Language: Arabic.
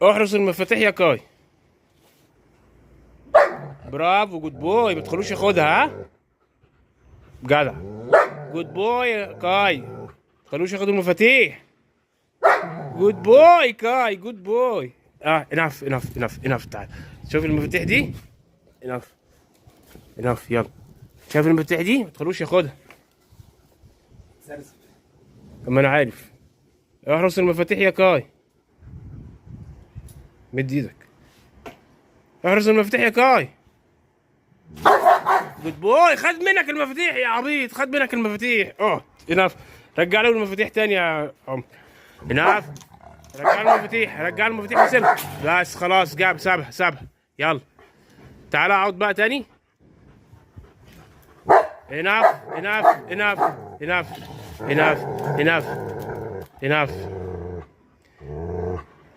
احرس المفاتيح يا كاي. برافو، جود بوي، ما تخلوش ياخدها، ها؟ جدع. جود بوي يا كاي، ما تخلوش ياخدوا المفاتيح. جود بوي كاي، جود بوي. انف انف انف انف، تعال شوف المفاتيح دي. انف انف، يلا. شايف المفاتيح دي؟ ما تخلوش ياخدها. اما انا عارف. احرس المفاتيح يا كاي. مد ايدك. احرس المفاتيح يا كاي. جود بوي، خد منك المفاتيح يا عبيط، خد منك المفاتيح. انف. رجع له المفاتيح تاني يا عم. انف. رجع له المفاتيح، رجع له المفاتيح وسيبها. بس خلاص، جاب، سابها. يلا. تعالى اقعد بقى تاني. انف انف انف انف انف انف انف.